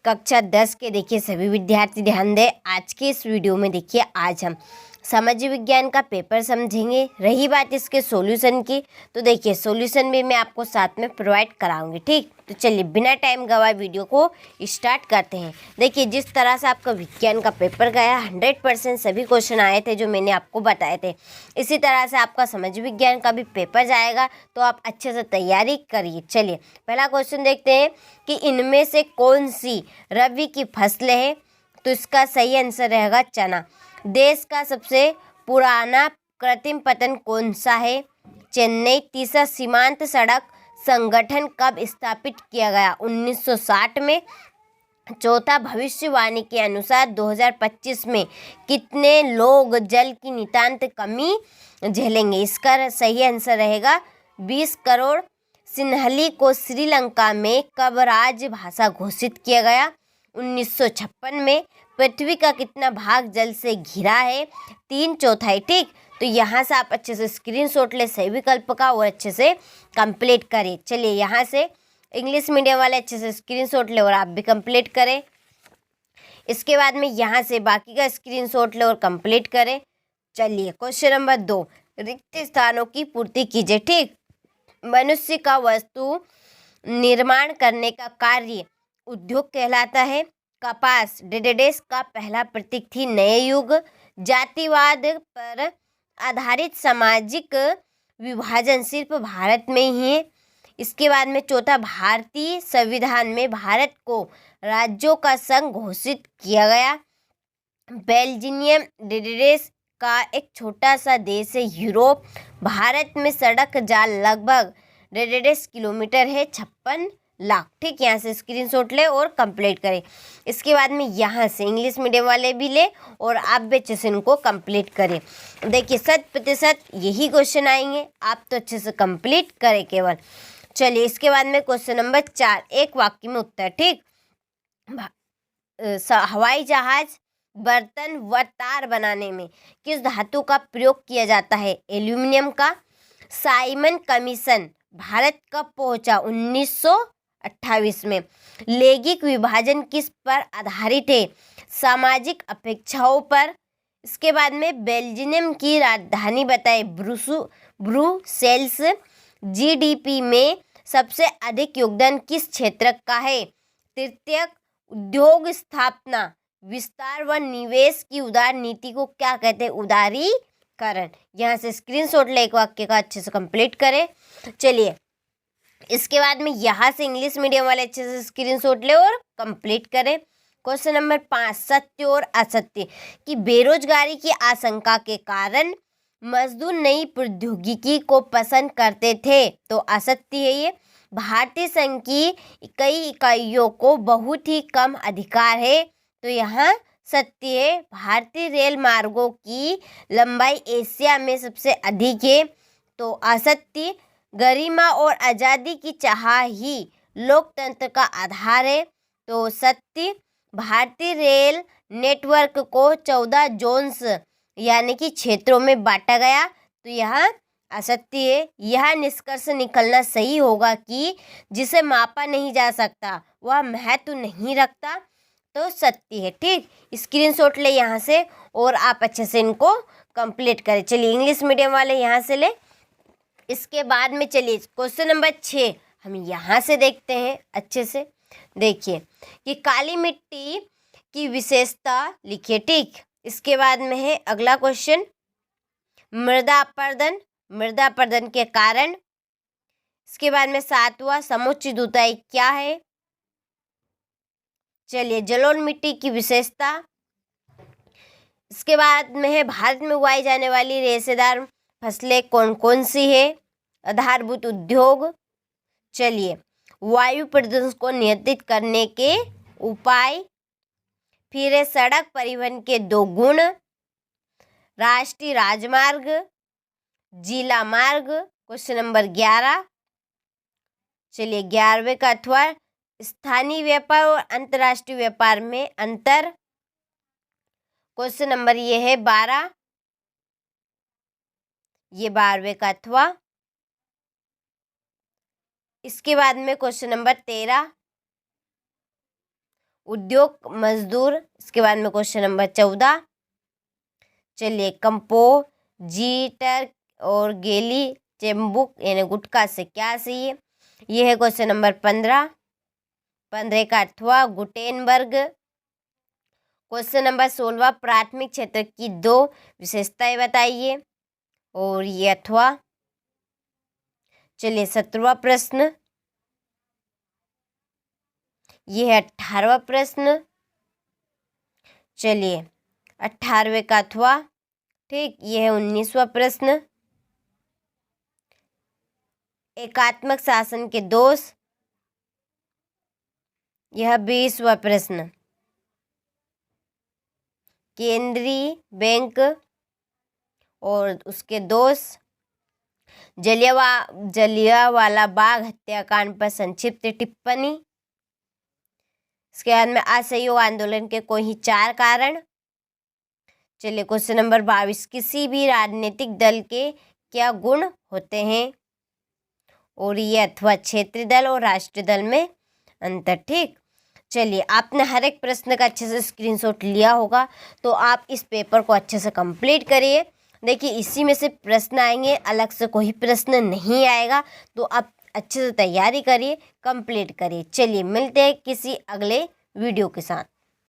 कक्षा 10 के देखिए सभी विद्यार्थी ध्यान दें। आज के इस वीडियो में देखिए आज हम सामाजिक विज्ञान का पेपर समझेंगे। रही बात इसके सॉल्यूशन की, तो देखिए सॉल्यूशन भी मैं आपको साथ में प्रोवाइड कराऊंगी। ठीक, तो चलिए बिना टाइम गवाए वीडियो को स्टार्ट करते हैं। देखिए जिस तरह से आपका विज्ञान का पेपर गया 100% सभी क्वेश्चन आए थे जो मैंने आपको बताए थे, इसी तरह से आपका समाज विज्ञान का भी पेपर जाएगा, तो आप अच्छे से तैयारी करिए। चलिए पहला क्वेश्चन देखते हैं कि इनमें से कौन सी रबी की फसलें हैं। तो इसका सही आंसर रहेगा चना। देश का सबसे पुराना कृत्रिम पतन कौन सा है? चेन्नई। तीसरा, सीमांत सड़क संगठन कब स्थापित किया गया? 1960 में। चौथा, भविष्यवाणी के अनुसार 2025 में कितने लोग जल की नितांत कमी झेलेंगे? इसका सही आंसर रहेगा 20 करोड़। सिन्हली को श्रीलंका में कब राजभाषा घोषित किया गया? 1956 में। पृथ्वी का कितना भाग जल से घिरा है? 3/4। ठीक, तो यहाँ से आप अच्छे से स्क्रीनशॉट ले सही विकल्प का और अच्छे से कंप्लीट करें। चलिए यहाँ से इंग्लिश मीडियम वाले अच्छे से स्क्रीनशॉट ले और आप भी कंप्लीट करें। इसके बाद में यहाँ से बाकी का स्क्रीनशॉट ले और कंप्लीट करें। चलिए क्वेश्चन नंबर 2, रिक्त स्थानों की पूर्ति कीजिए। ठीक, मनुष्य का वस्तु निर्माण करने का कार्य उद्योग कहलाता है। कपास डेडेडेस का पहला प्रतीक थी नए युग। जातिवाद पर आधारित सामाजिक विभाजन सिर्फ भारत में ही है। इसके बाद में चौथा, भारतीय संविधान में भारत को राज्यों का संघ घोषित किया गया। बेल्जियम डेडेडेस का एक छोटा सा देश है यूरोप। भारत में सड़क जाल लगभग 150 किलोमीटर है, 56 लाख। ठीक, यहाँ से स्क्रीनशॉट ले और कंप्लीट करें। इसके बाद में यहाँ से इंग्लिश मीडियम वाले भी ले और आप भी अच्छे से इनको कंप्लीट करें। देखिए 100% यही क्वेश्चन आएंगे, आप तो अच्छे से कंप्लीट करें केवल। चलिए इसके बाद में क्वेश्चन नंबर 4, एक वाक्य में उत्तर। ठीक, हवाई जहाज, बर्तन व तार बनाने में किस धातु का प्रयोग किया जाता है? एल्यूमिनियम का। साइमन कमीशन भारत कब पहुंचा? 1928 में। लैंगिक विभाजन किस पर आधारित है? सामाजिक अपेक्षाओं पर। इसके बाद में बेल्जियम की राजधानी बताए? ब्रुसेल्स। जीडीपी में सबसे अधिक योगदान किस क्षेत्र का है? तृतीयक। उद्योग स्थापना, विस्तार व निवेश की उदार नीति को क्या कहते हैं? उदारीकरण। यहाँ से स्क्रीनशॉट ले एक वाक्य का अच्छे से कंप्लीट करें। चलिए इसके बाद में यहाँ से इंग्लिश मीडियम वाले अच्छे से स्क्रीनशॉट ले और कंप्लीट करें। क्वेश्चन नंबर 5, सत्य और असत्य कि बेरोजगारी की आशंका के कारण मजदूर नई प्रौद्योगिकी को पसंद करते थे, तो असत्य है ये। भारतीय संघ की कई इकाइयों को बहुत ही कम अधिकार है, तो यहाँ सत्य है। भारतीय रेल मार्गों की लंबाई एशिया में सबसे अधिक है, तो असत्य। गरिमा और आज़ादी की चाह ही लोकतंत्र का आधार है, तो सत्य। भारतीय रेल नेटवर्क को 14 जोन्स यानी कि क्षेत्रों में बांटा गया, तो यह असत्य है। यह निष्कर्ष निकलना सही होगा कि जिसे मापा नहीं जा सकता वह महत्व नहीं रखता, तो सत्य है। ठीक, स्क्रीनशॉट ले यहाँ से और आप अच्छे से इनको कंप्लीट करें। चलिए इंग्लिश मीडियम वाले यहाँ से ले। इसके बाद में चलिए क्वेश्चन नंबर 6 हम यहाँ से देखते हैं अच्छे से। देखिए कि काली मिट्टी की विशेषता लिखिए। ठीक, इसके बाद में है अगला क्वेश्चन, मृदा अपरदन, मृदा अपरदन के कारण। इसके बाद में 7वां, समुचित ऊंचाई क्या है? चलिए जलोढ़ मिट्टी की विशेषता। इसके बाद में है भारत में उगाई जाने वाली रेशेदार फसलें कौन कौन सी है? आधारभूत उद्योग। चलिए वायु प्रदूषण को नियंत्रित करने के उपाय। फिर है सड़क परिवहन के 2 गुण। राष्ट्रीय राजमार्ग, जिला मार्ग। Question number 11। चलिए 11वें का अथवा स्थानीय व्यापार और अंतर्राष्ट्रीय व्यापार में अंतर। क्वेश्चन नंबर ये है 12, ये 12वें का अथवा। इसके बाद में क्वेश्चन नंबर 13, उद्योग मजदूर। इसके बाद में क्वेश्चन नंबर 14, चलिए कंपोजिटर और गेली चेम्बुक यानी गुटखा से क्या सही है। ये है क्वेश्चन नंबर 15। 15 का अथवा गुटेनबर्ग। क्वेश्चन नंबर 16, प्राथमिक क्षेत्र की 2 विशेषताएं बताइए, और ये अथवा। चलिए 17वां प्रश्न, ये है 18वां प्रश्न। चलिए 18वें का अथवा, ठीक, ये है 19वां प्रश्न। एकात्मक शासन के दोष, यह 20वां प्रश्न। केंद्रीय बैंक और उसके दोष। जलियांवाला बाग हत्याकांड पर संक्षिप्त टिप्पणी। इसके बाद में असहयोग आंदोलन के कोई 4 कारण। चलिए क्वेश्चन नंबर 22, किसी भी राजनीतिक दल के क्या गुण होते हैं, और ये अथवा क्षेत्रीय दल और राष्ट्रीय दल में अंतर। ठीक, चलिए आपने हर एक प्रश्न का अच्छे से स्क्रीनशॉट लिया होगा, तो आप इस पेपर को अच्छे से कंप्लीट करिए। देखिए इसी में से प्रश्न आएंगे, अलग से कोई प्रश्न नहीं आएगा, तो आप अच्छे से तैयारी करिए, कंप्लीट करिए। चलिए मिलते हैं किसी अगले वीडियो के साथ।